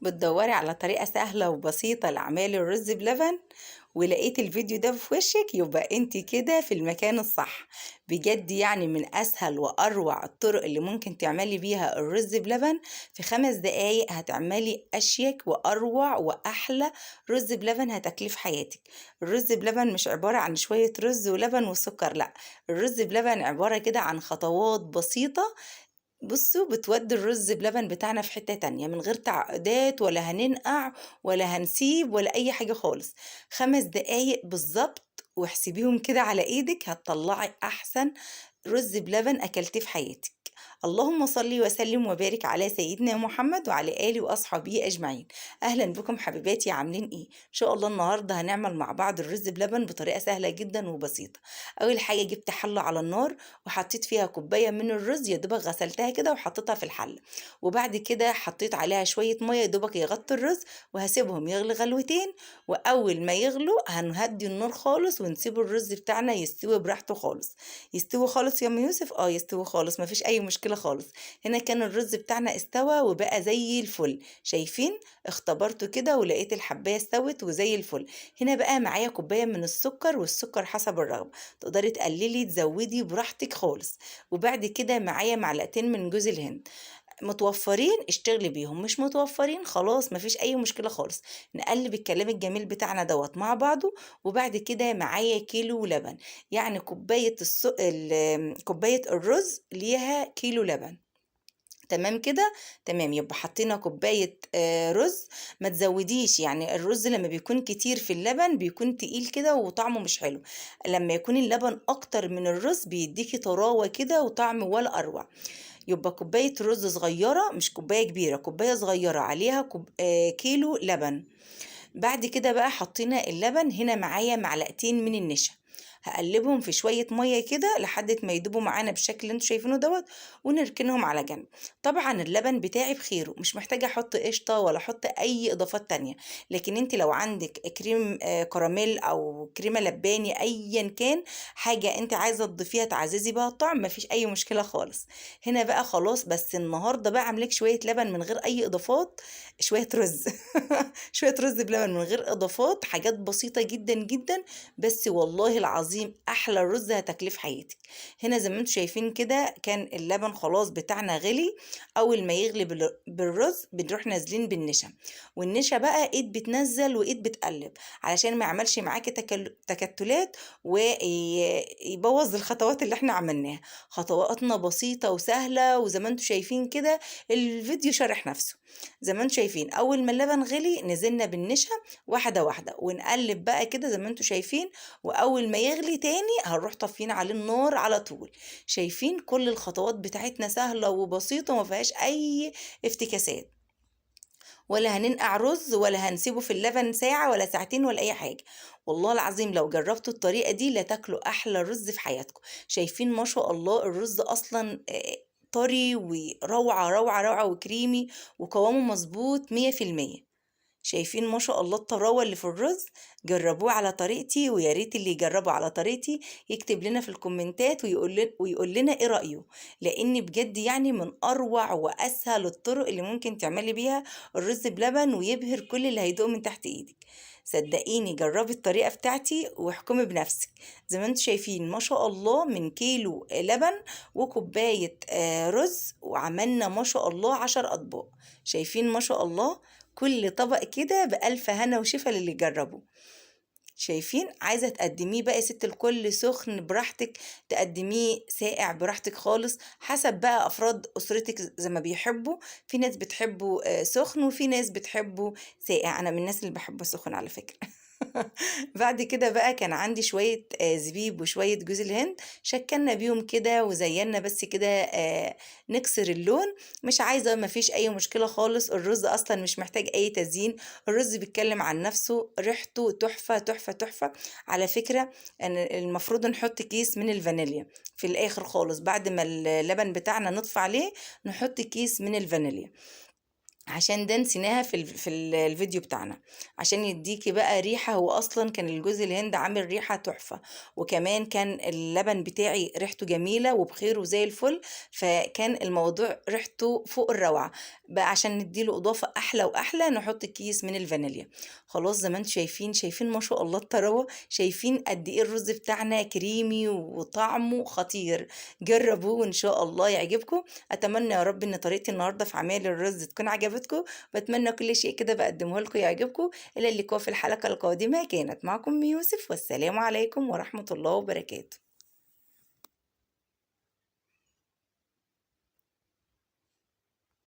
بتدوري على طريقة سهلة وبسيطة لعمل الرز بلبن ولقيت الفيديو ده في وشك، يبقى انت كده في المكان الصح. بجد يعني من اسهل واروع الطرق اللي ممكن تعملي بيها الرز بلبن. في 5 دقايق هتعملي اشيك واروع واحلى رز بلبن هتاكليه في حياتك. الرز بلبن مش عبارة عن شوية رز ولبن وسكر، لا، الرز بلبن عبارة كده عن خطوات بسيطة. بُصّوا، بتودّي الرز بلبن بتاعنا في حتّة تانية، من غير تعقيدات ولا هننقع ولا هنسيب ولا أي حاجة خالص. 5 دقايق بالضبط واحسبيهم كده على إيدِك، هتطلّعي أحسن رز بلبن أكلتيه في حياتِك. اللهم صل وسلم وبارك على سيدنا محمد وعلى آله وأصحابه أجمعين. أهلًا بكم حبيباتي، عاملين إيه؟ إن شاء الله النهارده هنعمل مع بعض الرز بلبن بطريقة سهلة جدًا وبسيطة. أول حاجة جبت حلة على النار وحطيت فيها كوباية من الرز، يا دوبك غسلتها كده وحطيتها في الحلة، وبعد كده حطيت عليها شوية مَيّة يا دوبك يغطوا الرز، وهاسيبهم يغلي غلوتين، وأول ما يغلوا هنهدّي النار خالص ونسيب الرز بتاعنا يستوي براحته خالص. يستوي خالص يا أم يوسف؟ يستوي خالص، ما فيش أي مشكلة خالص. هنا كان الرز بتاعنا استوى وبقى زي الفل، شايفين؟ اختبرته كده ولقيت الحباية استوت وزي الفل. هنا بقى معايا كوباية من السكر، والسكر حسب الرغبة، تقدري تقللي تزودي براحتك خالص. وبعد كده معايا معلقتين من جوز الهند، متوفرين اشتغلي بيهم، مش متوفرين خلاص مفيش أي مشكلة خالص. نقلب الكلام الجميل بتاعنا دوت مع بعضه. وبعد كده معايا كيلو لبن، يعني كوباية الرز ليها كيلو لبن. تمام كده، تمام. يبقى حطينا كوباية رز، ما تزوديش، يعني الرز لما بيكون كتير في اللبن بيكون تقيل كده وطعمه مش حلو. لما يكون اللبن أكتر من الرز بيديكي طراوة كده وطعم ولا أروع. يبقى كوباية رز صغيرة، مش كوباية كبيرة، كوباية صغيرة عليها كيلو لبن. بعد كده بقى حطينا اللبن، هنا معايا معلقتين من النشا، هقلبهم في شوية مية كده لحد ما يدوبوا معانا بالشكل اللي انتوا شايفينه دوت، ونركنهم على جنب. طبعا اللبن بتاعي بخيره، مش محتاجة احط قشطة ولا احط اي اضافات تانية. لكن انت لو عندك كريم كراميل او كريمة لباني ايا كان، حاجة انت عايزة تضيفيها تعززي بها الطعم، مفيش اي مشكلة خالص. هنا بقى خلاص، بس النهاردة بقى عاملك شوية لبن من غير اي اضافات، شوية رز شوية رز بلبن من غير إضافات، حاجات بسيطة جدًا، جدًا، بس والله العظيم أحلى رز هتاكليه في حياتِك. هنا زي ما أنتم شايفين كده كان اللبن خلاص بتاعنا غِلي، أول ما يغلي بالرز بنروح نازلين بالنشا، والنشا بقى إيد بتنزّل وإيد بتقلّب، علشان ما يعملش معاكِ تكتلات يبوّظ الخطوات اللي إحنا عملناها. خطواتنا بسيطة وسهلة، وزي ما أنتم شايفين كده الفيديو شارح نفسه. زي ما أنتم شايفين أول ما اللبن غلي نزلنا بالنشا واحدة واحدة، ونقلب بقى كده زي ما أنتم شايفين، وأول ما يغلي تاني هنروح طافيين عليه النار على طول. شايفين كل الخطوات بتاعتنا سهلة وبسيطة وما فيهاش أي افتكاسات، ولا هننقع رز ولا هنسيبه في اللبن ساعة ولا ساعتين ولا أي حاجة. والله العظيم لو جربتوا الطريقة دي لا تاكلوا أحلى رز في حياتكم. شايفين ما شاء الله الرز أصلا طري وروعة روعة روعة وكريمي، وقوامه مظبوط 100%. شايفين ما شاء الله الطراوة اللي في الرز؟ جربوه على طريقتي، ويا ريت اللي يجربه على طريقتي يكتب لنا في الكومنتات ويقول لنا ايه رأيه، لان بجد يعني من اروع واسهل الطرق اللي ممكن تعملي بيها الرز بلبن، ويبهر كل اللي هيدوق من تحت ايدك. صدقيني جربي الطريقة بتاعتي واحكمي بنفسك. زي ما انتم شايفين ما شاء الله من كيلو لبن وكوباية رز، وعملنا ما شاء الله 10 أطباق. شايفين ما شاء الله كل طبق كده بألف هنا وشفا للي جربه. شايفين؟ عايزة تقدميه بقى يا ست الكل سخن براحتك، تقدميه ساقع براحتك خالص، حسب بقى أفراد أسرتك زي ما بيحبوا. في ناس بتحبه سخن، وفي ناس بتحبه ساقع، أنا من الناس اللي بحبه سخن على فكرة. بعد كده بقى كان عندي شوية زبيب وشوية جوز الهند، شكلنا بيهم كده وزينا بس كده نكسر اللون. مش عايزة، ما فيش أي مشكلة خالص، الرز أصلا مش محتاج أي تزيين، الرز بيتكلم عن نفسه، ريحته تحفة تحفة تحفة. على فكرة أن المفروض نحط كيس من الفانيليا في الآخر خالص، بعد ما اللبن بتاعنا نطفي عليه نحط كيس من الفانيليا. عشان ده نسيناها في الفيديو بتاعنا، عشان يدّيكِ بقى ريحة. هو أصلًا كان الجوز الهند عامل ريحة تحفة، وكمان كان اللبن بتاعي ريحته جميلة وبخير وزي الفل، فكان الموضوع ريحته فوق الروعة. بقى عشان ندّي له إضافة أحلى وأحلى نحط كيس من الفانيليا. خلاص زي ما أنتم شايفين، شايفين ما شاء الله الطراوة، شايفين قد إيه الرز بتاعنا كريمي وطعمه خطير. جرّبوه وإن شاء الله يعجبكم. أتمنى يا رب إن طريقتي النهارده في عمايل الرز تكون عجبتكم، وأتمنى كل شيء كده باقدمه لكم يعجبكم. إلى اللقاء في الحلقة القادمة، كانت معكم أم يوسف، والسلام عليكم ورحمة الله وبركاته.